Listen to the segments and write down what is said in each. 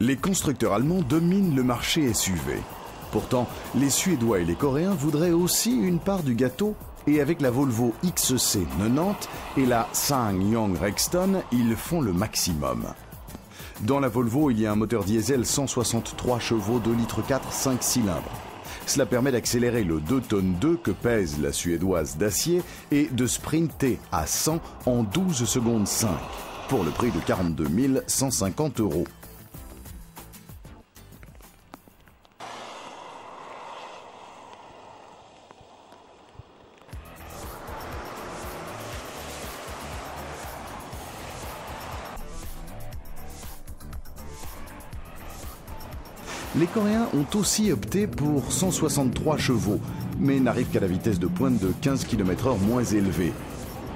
Les constructeurs allemands dominent le marché SUV. Pourtant, les Suédois et les Coréens voudraient aussi une part du gâteau, et avec la Volvo XC90 et la SsangYong Rexton, ils font le maximum. Dans la Volvo, il y a un moteur diesel 163 chevaux, 2,4 litres 5 cylindres. Cela permet d'accélérer le 2 tonnes 2 que pèse la suédoise d'acier et de sprinter à 100 en 12 secondes 5, pour le prix de 42 150 €. Les Coréens ont aussi opté pour 163 chevaux, mais n'arrivent qu'à la vitesse de pointe de 15 km/h moins élevée.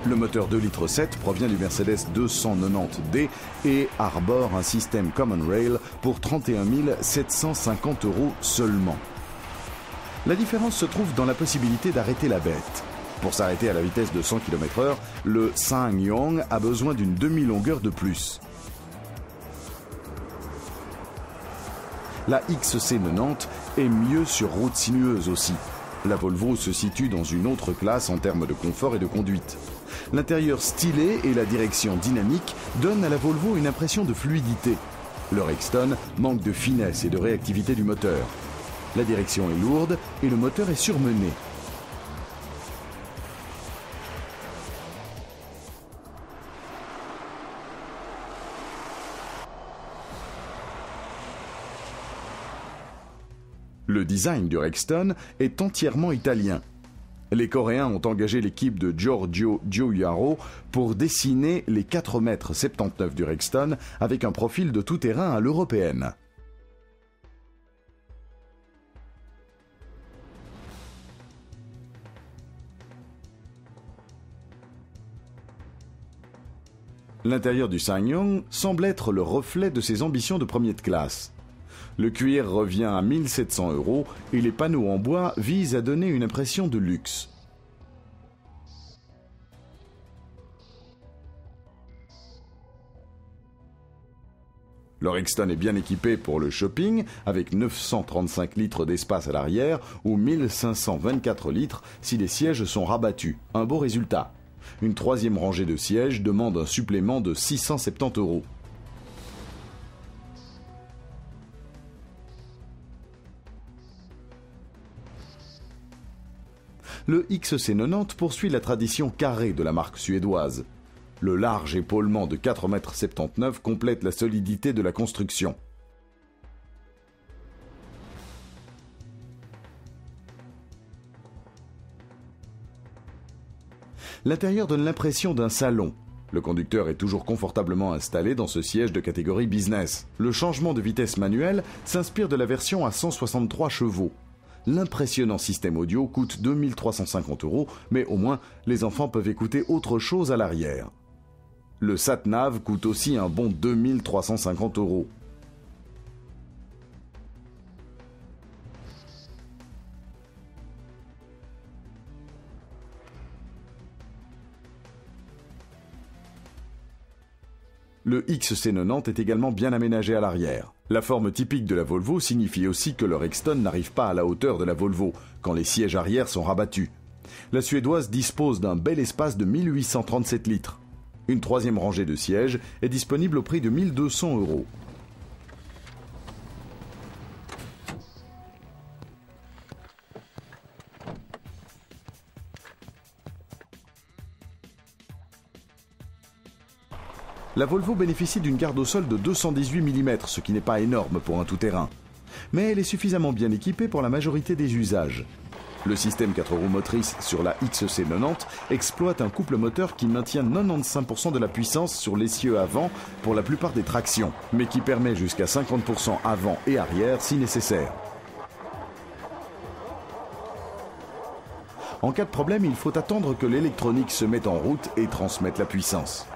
Le moteur 2,7 litres provient du Mercedes 290D et arbore un système Common Rail pour 31 750 € seulement. La différence se trouve dans la possibilité d'arrêter la bête. Pour s'arrêter à la vitesse de 100 km/h, le SsangYong a besoin d'une demi-longueur de plus. La XC90 est mieux sur route sinueuse aussi. La Volvo se situe dans une autre classe en termes de confort et de conduite. L'intérieur stylé et la direction dynamique donnent à la Volvo une impression de fluidité. Le Rexton manque de finesse et de réactivité du moteur. La direction est lourde et le moteur est surmené. Le design du Rexton est entièrement italien. Les Coréens ont engagé l'équipe de Giorgio Giuliaro pour dessiner les 4,79 m du Rexton avec un profil de tout-terrain à l'européenne. L'intérieur du SsangYong semble être le reflet de ses ambitions de premier de classe. Le cuir revient à 1 700 € et les panneaux en bois visent à donner une impression de luxe. Le Rexton est bien équipé pour le shopping avec 935 litres d'espace à l'arrière ou 1524 litres si les sièges sont rabattus. Un beau résultat. Une troisième rangée de sièges demande un supplément de 670 €. Le XC90 poursuit la tradition carrée de la marque suédoise. Le large épaulement de 4,79 m complète la solidité de la construction. L'intérieur donne l'impression d'un salon. Le conducteur est toujours confortablement installé dans ce siège de catégorie business. Le changement de vitesse manuel s'inspire de la version à 163 chevaux. L'impressionnant système audio coûte 2 350 €, mais au moins les enfants peuvent écouter autre chose à l'arrière. Le sat-nav coûte aussi un bon 2 350 €. Le XC90 est également bien aménagé à l'arrière. La forme typique de la Volvo signifie aussi que le Rexton n'arrive pas à la hauteur de la Volvo, quand les sièges arrière sont rabattus. La suédoise dispose d'un bel espace de 1837 litres. Une troisième rangée de sièges est disponible au prix de 1 200 €. La Volvo bénéficie d'une garde au sol de 218 mm, ce qui n'est pas énorme pour un tout-terrain. Mais elle est suffisamment bien équipée pour la majorité des usages. Le système 4 roues motrices sur la XC90 exploite un couple moteur qui maintient 95% de la puissance sur l'essieu avant pour la plupart des tractions, mais qui permet jusqu'à 50% avant et arrière si nécessaire. En cas de problème, il faut attendre que l'électronique se mette en route et transmette la puissance.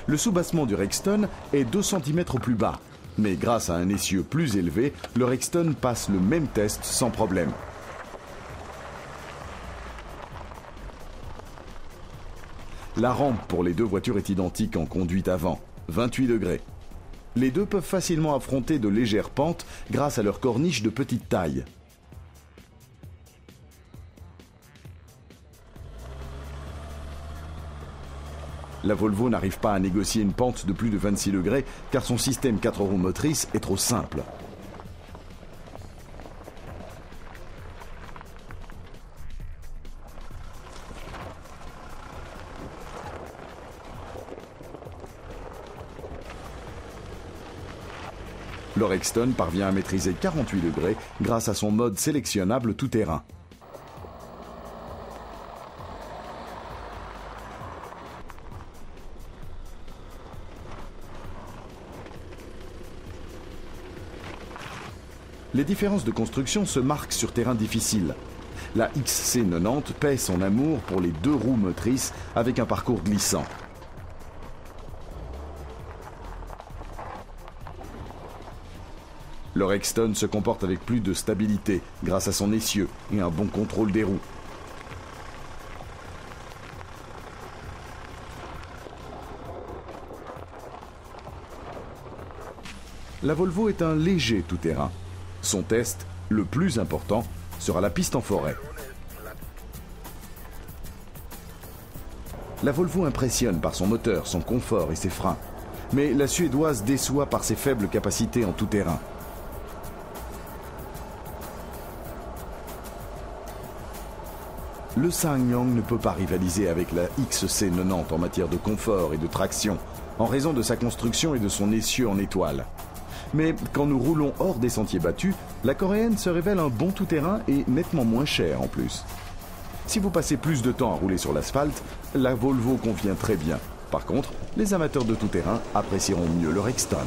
Le soubassement du Rexton est 2 cm plus bas. Mais grâce à un essieu plus élevé, le Rexton passe le même test sans problème. La rampe pour les deux voitures est identique en conduite avant, 28 degrés. Les deux peuvent facilement affronter de légères pentes grâce à leur corniche de petite taille. La Volvo n'arrive pas à négocier une pente de plus de 26 degrés car son système 4 roues motrices est trop simple. Le Rexton parvient à maîtriser 48 degrés grâce à son mode sélectionnable tout-terrain. Les différences de construction se marquent sur terrain difficile. La XC90 paie son amour pour les deux roues motrices avec un parcours glissant. Le Rexton se comporte avec plus de stabilité grâce à son essieu et un bon contrôle des roues. La Volvo est un léger tout-terrain. Son test, le plus important, sera la piste en forêt. La Volvo impressionne par son moteur, son confort et ses freins. Mais la Suédoise déçoit par ses faibles capacités en tout-terrain. Le SsangYong ne peut pas rivaliser avec la XC90 en matière de confort et de traction, en raison de sa construction et de son essieu en étoile. Mais quand nous roulons hors des sentiers battus, la coréenne se révèle un bon tout-terrain et nettement moins cher en plus. Si vous passez plus de temps à rouler sur l'asphalte, la Volvo convient très bien. Par contre, les amateurs de tout-terrain apprécieront mieux le Rexton.